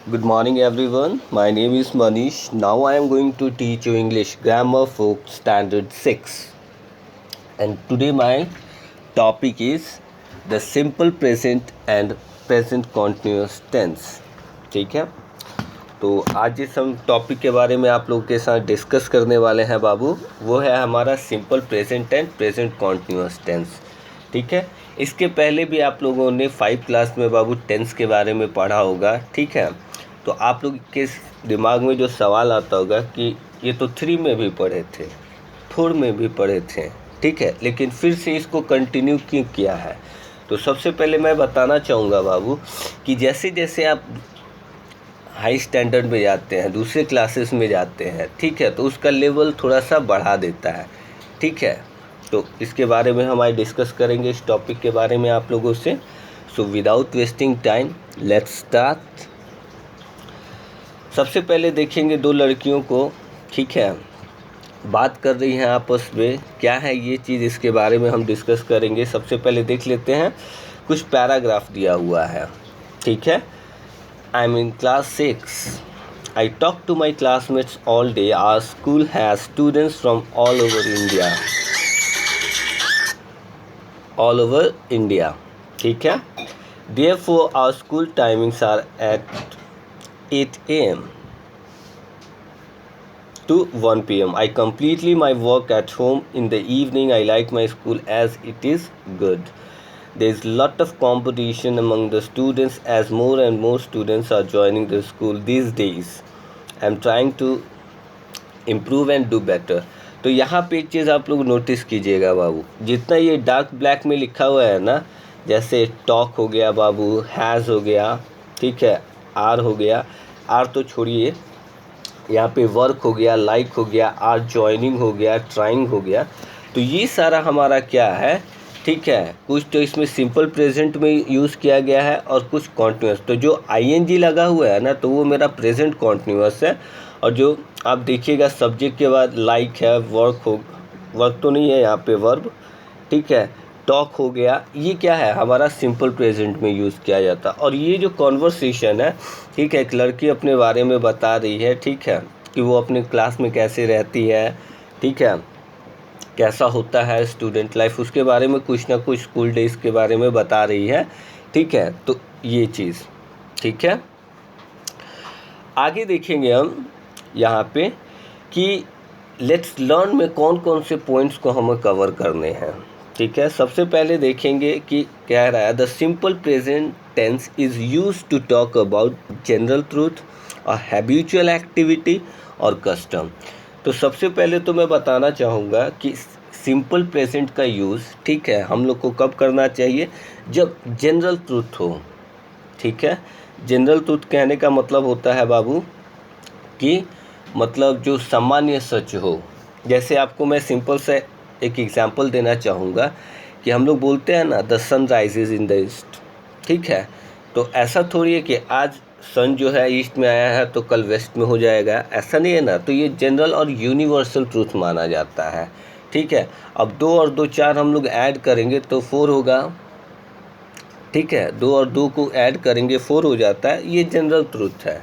Good morning, everyone. My name is Manish. Now I am going to teach you English Grammar for Standard 6. And today my topic is the simple present and present continuous tense. ठीक है, तो आज जिस हम topic के बारे में आप लोगों के साथ डिस्कस करने वाले हैं बाबू, वो है हमारा simple present and present continuous tense. ठीक है, इसके पहले भी आप लोगों ने 5 क्लास में बाबू टेंस के बारे में पढ़ा होगा. ठीक है, तो आप लोग के दिमाग में जो सवाल आता होगा कि ये तो 3 में भी पढ़े थे, 4 में भी पढ़े थे, ठीक है, लेकिन फिर से इसको कंटिन्यू क्यों किया है. तो सबसे पहले मैं बताना चाहूँगा बाबू कि जैसे जैसे आप हाई स्टैंडर्ड में जाते हैं, दूसरे क्लासेस में जाते हैं, ठीक है, तो उसका लेवल थोड़ा सा बढ़ा देता है. ठीक है, तो इसके बारे में हम आज डिस्कस करेंगे, इस टॉपिक के बारे में आप लोगों से. So without wasting time let's start. सबसे पहले देखेंगे 2 लड़कियों को, ठीक है, बात कर रही हैं आपस में. क्या है ये चीज़, इसके बारे में हम डिस्कस करेंगे. सबसे पहले देख लेते हैं, कुछ पैराग्राफ दिया हुआ है. ठीक है, I am in class 6. I talk to my classmates all day. Our school has students from all over India. All over India, ठीक है. Therefore our school timings are at 8 a.m. to 1 p.m. I completely my work at home in the evening. I like my school as it is good. There is lot of competition among the students as more and more students are joining the school these days. I am trying to improve and do better. तो यहाँ पे एक चीज़ आप लोग notice कीजिएगा बाबू, जितना ये dark black में लिखा हुआ है ना, जैसे टॉक हो गया बाबू, हैज़ हो गया, ठीक है, आर हो गया, आर तो छोड़िए, यहाँ पे वर्क हो गया, लाइक हो गया, आर जॉइनिंग हो गया, ट्राइंग हो गया, तो ये सारा हमारा क्या है. ठीक है, कुछ तो इसमें सिंपल प्रेजेंट में यूज़ किया गया है और कुछ कॉन्टिन्यूस. तो जो आईएनजी लगा हुआ है ना, तो वो मेरा प्रेजेंट कॉन्टिन्यूस है. और जो आप देखिएगा सब्जेक्ट के बाद लाइक है, वर्क तो नहीं है यहाँ पे, वर्ब, ठीक है, टॉक हो गया, ये क्या है हमारा सिंपल प्रेजेंट में यूज़ किया जाता. और ये जो कॉन्वर्सेशन है, ठीक है, एक लड़की अपने बारे में बता रही है, ठीक है, कि वो अपने क्लास में कैसे रहती है, ठीक है, कैसा होता है स्टूडेंट लाइफ, उसके बारे में कुछ ना कुछ स्कूल डेज के बारे में बता रही है. ठीक है, तो ये चीज़, ठीक है. आगे देखेंगे हम यहाँ पे कि लेट्स लर्न में कौन कौन से पॉइंट्स को हमें कवर करने हैं. ठीक है, सबसे पहले देखेंगे कि कह रहा है the simple present tense is use to talk about general truth और हैबिचुअल एक्टिविटी और कस्टम. तो सबसे पहले तो मैं बताना चाहूँगा कि सिंपल प्रेजेंट का यूज़, ठीक है, हम लोग को कब करना चाहिए, जब जनरल ट्रूथ हो. ठीक है, जनरल ट्रूथ कहने का मतलब होता है बाबू कि मतलब जो सामान्य सच हो. जैसे आपको मैं सिंपल से एक एग्जांपल देना चाहूँगा कि हम लोग बोलते हैं ना, the sun rises in the east. ठीक है, तो ऐसा थोड़ी है कि आज सन जो है ईस्ट में आया है तो कल वेस्ट में हो जाएगा, ऐसा नहीं है ना. तो ये जनरल और यूनिवर्सल ट्रूथ माना जाता है. ठीक है, अब 2 और 2 4 हम लोग ऐड करेंगे तो 4 होगा. ठीक है, 2 और 2 को ऐड करेंगे 4 हो जाता है. ये जनरल ट्रूथ है,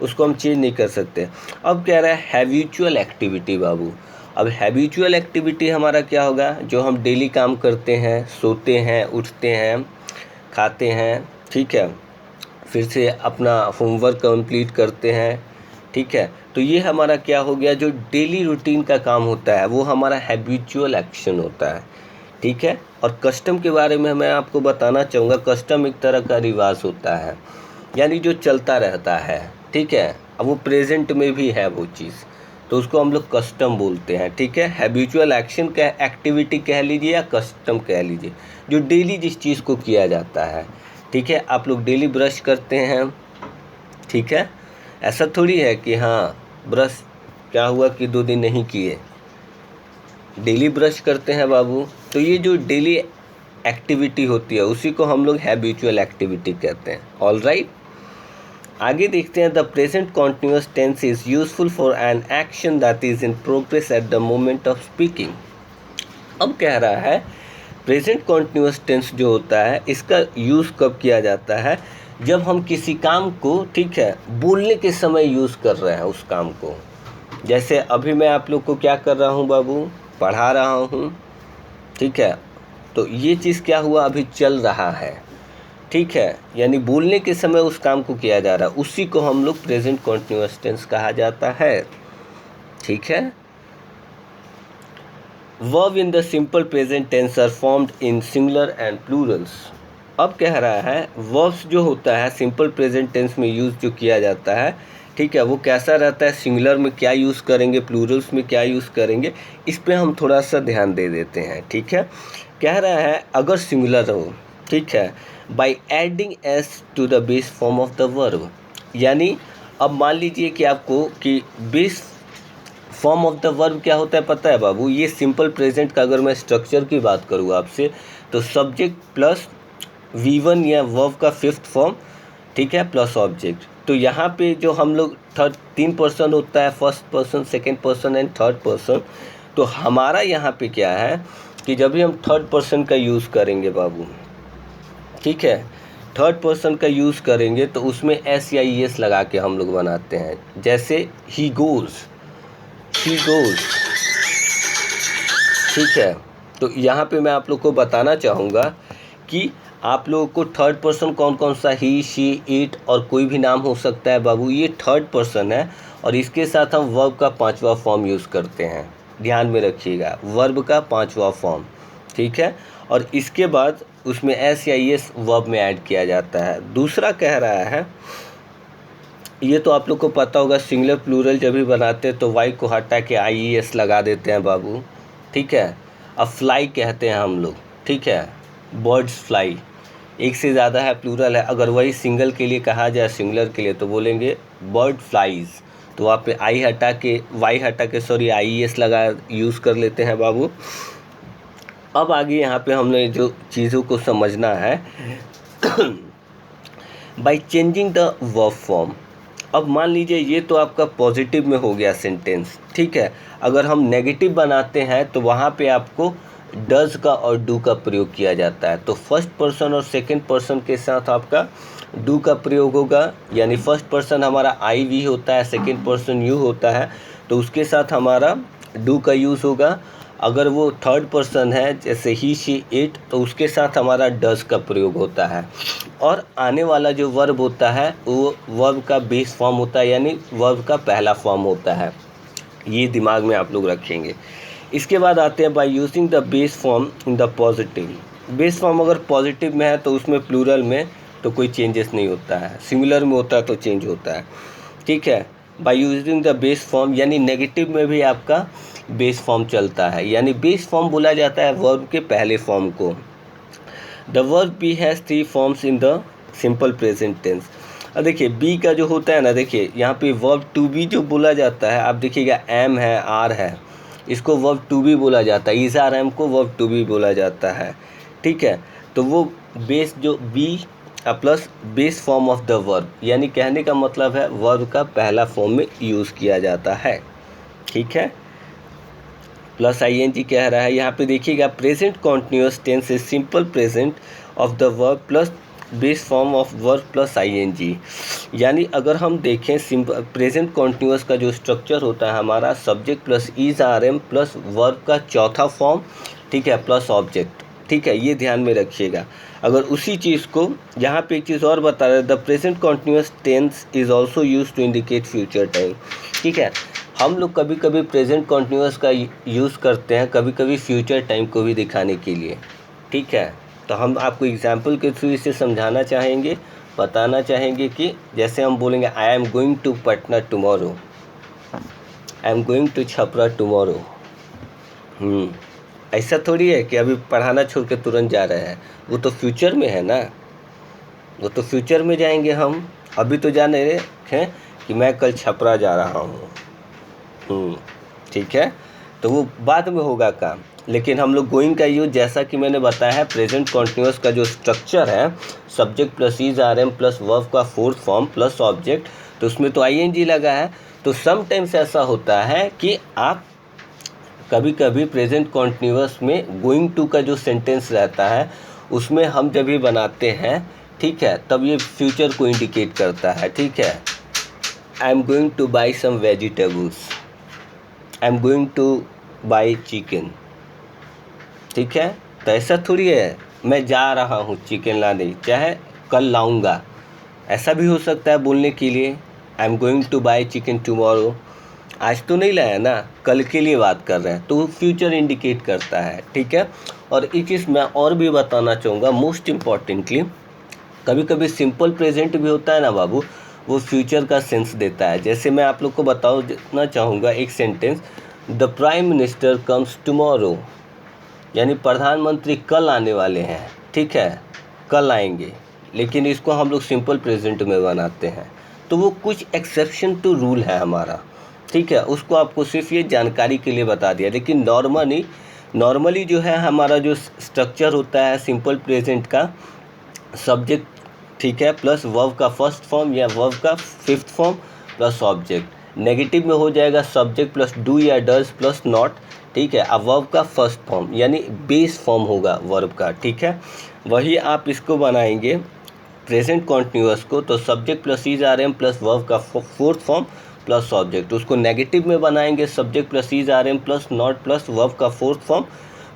उसको हम चेंज नहीं कर सकते. अब कह रहा है हैबिचुअल एक्टिविटी बाबू. अब हैबिचुअल एक्टिविटी हमारा क्या होगा, जो हम डेली काम करते हैं, सोते हैं, उठते हैं, खाते हैं, ठीक है, फिर से अपना होमवर्क कंप्लीट करते हैं. ठीक है, तो ये हमारा क्या हो गया, जो डेली रूटीन का काम होता है वो हमारा हैबिचुअल एक्शन होता है. ठीक है, और कस्टम के बारे में मैं आपको बताना चाहूँगा, कस्टम एक तरह का रिवाज होता है, यानी जो चलता रहता है. ठीक है, अब वो प्रेजेंट में भी है वो चीज़, तो उसको हम लोग कस्टम बोलते हैं. ठीक है, हैबिचुअल एक्शन का एक्टिविटी कह लीजिए या कस्टम कह लीजिए, जो डेली जिस चीज़ को किया जाता है. ठीक है, आप लोग डेली ब्रश करते हैं. ठीक है, ऐसा थोड़ी है कि हाँ ब्रश क्या हुआ कि 2 दिन नहीं किए, डेली ब्रश करते हैं बाबू. तो ये जो डेली एक्टिविटी होती है उसी को हम लोग हैबिचुअल एक्टिविटी कहते हैं. ऑल राइट, आगे देखते हैं. The present continuous tense is useful for an action that is in progress at the moment of speaking. अब कह रहा है प्रेजेंट कॉन्टिन्यूस टेंस जो होता है इसका यूज़ कब किया जाता है, जब हम किसी काम को, ठीक है, बोलने के समय यूज़ कर रहे हैं उस काम को। जैसे अभी मैं आप लोग को क्या कर रहा हूँ बाबू, पढ़ा रहा हूँ, ठीक है, तो ये चीज़ क्या हुआ, अभी चल रहा है, ठीक है, यानी बोलने के समय उस काम को किया जा रहा है, उसी को हम लोग प्रेजेंट कॉन्टिन्यूअस टेंस कहा जाता है, ठीक है। Verb in the simple present tense are formed in singular and plurals. अब कह रहा है वर्ब्स जो होता है सिंपल प्रेजेंट टेंस में यूज़ जो किया जाता है, ठीक है, वो कैसा रहता है, सिंगुलर में क्या यूज़ करेंगे, प्लूरल्स में क्या यूज़ करेंगे, इस पे हम थोड़ा सा ध्यान दे देते हैं, ठीक है। कह रहा है अगर सिंगुलर हो, ठीक है, by adding s to the base form of the verb, यानी अब मान लीजिए कि आपको कि base form of the verb क्या होता है पता है बाबू, ये सिंपल प्रेजेंट का अगर मैं स्ट्रक्चर की बात करूँ आपसे, तो सब्जेक्ट प्लस V1 या वर्ब का फिफ्थ फॉर्म, ठीक है, प्लस ऑब्जेक्ट। तो यहाँ पे जो हम लोग तीन पर्सन होता है, first person, second person and third person. तो हमारा यहाँ पे क्या है कि जब भी हम थर्ड पर्सन का यूज़ करेंगे बाबू, ठीक है, थर्ड पर्सन का यूज़ करेंगे तो उसमें एस या ई एस लगा के हम लोग बनाते हैं। जैसे ही गोज़, ठीक है। तो यहाँ पे मैं आप लोग को बताना चाहूँगा कि आप लोगों को थर्ड पर्सन कौन कौन सा, ही, शी, इट और कोई भी नाम हो सकता है बाबू, ये थर्ड पर्सन है और इसके साथ हम वर्ब का पांचवा फॉर्म यूज़ करते हैं, ध्यान में रखिएगा, वर्ब का पांचवा फॉर्म, ठीक है। और इसके बाद उसमें एस या एस वर्ब में ऐड किया जाता है। दूसरा कह रहा है, ये तो आप लोग को पता होगा, सिंगुलर प्लूरल जब भी बनाते हैं तो वाई को हटा के आई ई एस लगा देते हैं बाबू, ठीक है। अब फ्लाई कहते हैं हम लोग, ठीक है, बर्ड्स फ्लाई, एक से ज़्यादा है, प्लूरल है, अगर वही सिंगल के लिए कहा जाए, सिंगुलर के लिए, तो बोलेंगे बर्ड फ्लाइज, तो वहाँ पे आई हटा के, वाई हटा के, सॉरी, आई ई एस लगा यूज़ कर लेते हैं बाबू। अब आगे यहाँ पे हमने जो चीज़ों को समझना है by changing the verb form. अब मान लीजिए ये तो आपका पॉजिटिव में हो गया सेंटेंस, ठीक है। अगर हम नेगेटिव बनाते हैं तो वहाँ पे आपको डज का और डू का प्रयोग किया जाता है। तो फर्स्ट पर्सन और सेकंड पर्सन के साथ आपका डू का प्रयोग होगा, यानी फर्स्ट पर्सन हमारा आई वी होता है, सेकंड पर्सन यू होता है, तो उसके साथ हमारा डू का यूज़ होगा। अगर वो थर्ड पर्सन है जैसे ही, शी, इट, तो उसके साथ हमारा डज का प्रयोग होता है। और आने वाला जो वर्ब होता है वो वर्ब का बेस फॉर्म होता है, यानी वर्ब का पहला फॉर्म होता है, ये दिमाग में आप लोग रखेंगे। इसके बाद आते हैं by using the base form in the positive. Base form अगर पॉजिटिव में है तो उसमें प्लूरल में तो कोई चेंजेस नहीं होता है, सिंगुलर में होता है तो चेंज होता है, ठीक है। By using the base form, यानी नेगेटिव में भी आपका बेस फॉर्म चलता है, यानी बेस फॉर्म बोला जाता है वर्ब के पहले फॉर्म को। The verb be has three forms in the simple present tense. अब देखिए बी का जो होता है ना, देखिए यहाँ पे वर्ब टू बी जो बोला जाता है, आप देखिएगा एम है, आर है, इसको वर्ब टू बी बोला जाता है, इज आर एम को वर्ब टू बी बोला जाता है, ठीक है। तो वो बेस जो be plus base form of the verb, यानी कहने का मतलब है वर्ब का पहला फॉर्म में यूज़ किया जाता है, ठीक है। प्लस आई एन जी कह रहा है यहाँ पे, देखिएगा present continuous tense is simple present of the verb plus base form of verb plus I N G. यानी अगर हम देखें सिंपल प्रेजेंट कॉन्टिन्यूअस का जो स्ट्रक्चर होता है हमारा, subject plus is are am plus verb का चौथा फॉर्म, ठीक है, प्लस ऑब्जेक्ट, ठीक है, ये ध्यान में रखिएगा। अगर उसी चीज़ को यहाँ पे एक चीज़ और बता रहे, the present continuous tense is also use to indicate future time, ठीक है। हम लोग कभी कभी प्रेजेंट कॉन्टिन्यूअस का यूज़ करते हैं, कभी कभी फ्यूचर टाइम को भी दिखाने के लिए, ठीक है। तो हम आपको एग्जाम्पल के थ्रू इसे समझाना चाहेंगे, बताना चाहेंगे कि जैसे हम बोलेंगे I am going to Patna tomorrow, I am going to Chapra tomorrow. ऐसा थोड़ी है कि अभी पढ़ाना छोड़ के तुरंत जा रहे हैं, वो तो फ्यूचर में है ना, वो तो फ्यूचर में जाएंगे हम, अभी तो जाने हैं कि मैं कल छपरा जा रहा हूँ, ठीक है, तो वो बाद में होगा काम। लेकिन हम लोग गोइंग का यूज, जैसा कि मैंने बताया है, प्रेजेंट कॉन्टिन्यूअस का जो स्ट्रक्चर है, subject plus is are am plus verb का फोर्थ फॉर्म प्लस ऑब्जेक्ट, तो उसमें तो आई एन जी लगा है। तो समटाइम्स ऐसा होता है कि आप कभी कभी प्रेजेंट कॉन्टिन्यूअस में गोइंग टू का जो सेंटेंस रहता है उसमें हम जब भी बनाते हैं, ठीक है, तब ये फ्यूचर को इंडिकेट करता है। ठीक है, I am going to buy some vegetables, I am going to buy chicken. ठीक है, तो ऐसा थोड़ी है मैं जा रहा हूँ चिकन लाने, चाहे कल लाऊंगा, ऐसा भी हो सकता है बोलने के लिए। आई am going to buy chicken tomorrow, आज तो नहीं लाया ना, कल के लिए बात कर रहे हैं, तो फ्यूचर इंडिकेट करता है। ठीक है, और एक चीज़ मैं और भी बताना चाहूँगा मोस्ट इम्पॉर्टेंटली, कभी कभी सिंपल प्रेजेंट भी होता है ना बाबू, वो फ्यूचर का सेंस देता है। जैसे मैं आप लोग को बताना चाहूँगा एक sentence, the prime minister comes tomorrow, यानी प्रधानमंत्री कल आने वाले हैं। ठीक है, कल आएंगे, लेकिन इसको हम लोग सिंपल प्रेजेंट में बनाते हैं, तो वो कुछ एक्सेप्शन टू रूल है हमारा। ठीक है, उसको आपको सिर्फ ये जानकारी के लिए बता दिया, लेकिन नॉर्मली जो है हमारा जो स्ट्रक्चर होता है सिंपल प्रेजेंट का, सब्जेक्ट, ठीक है, प्लस वर्ब का फर्स्ट फॉर्म या वर्ब का fifth form plus object. Negative में हो जाएगा सब्जेक्ट प्लस डू या डज प्लस नॉट। ठीक है, अब वर्ब का फर्स्ट फॉर्म यानी बेस फॉर्म होगा वर्ब का। ठीक है, वही आप इसको बनाएंगे प्रेजेंट कॉन्टिन्यूअस को, तो subject plus is are am plus verb का फोर्थ फॉर्म प्लस ऑब्जेक्ट। उसको नेगेटिव में बनाएंगे subject plus is are am plus not plus verb का फोर्थ फॉर्म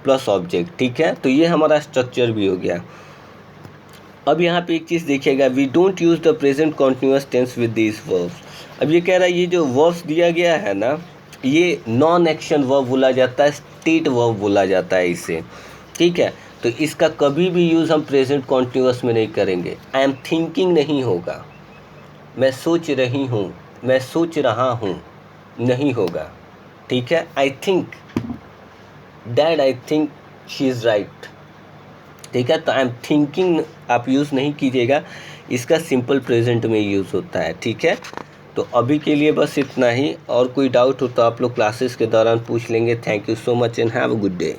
प्लस ऑब्जेक्ट। ठीक है, तो ये हमारा स्ट्रक्चर भी हो गया। अब यहाँ पे एक चीज़ देखिएगा, we don't use the present continuous tense with these verbs. अब ये कह रहा है ये जो वर्ब्स दिया गया है ना, ये नॉन एक्शन वर्ब बोला जाता है, स्टेट वर्ब बोला जाता है इसे। ठीक है, तो इसका कभी भी यूज़ हम प्रेजेंट कॉन्टिन्यूअस में नहीं करेंगे। आई एम थिंकिंग नहीं होगा, मैं सोच रही हूँ, मैं सोच रहा हूँ नहीं होगा। ठीक है, I think dad, I think she is right. ठीक है, तो आई एम थिंकिंग आप यूज़ नहीं कीजिएगा, इसका सिंपल प्रेजेंट में यूज़ होता है। ठीक है, तो अभी के लिए बस इतना ही, और कोई डाउट हो तो आप लोग क्लासेस के दौरान पूछ लेंगे। Thank you so much and have a good day.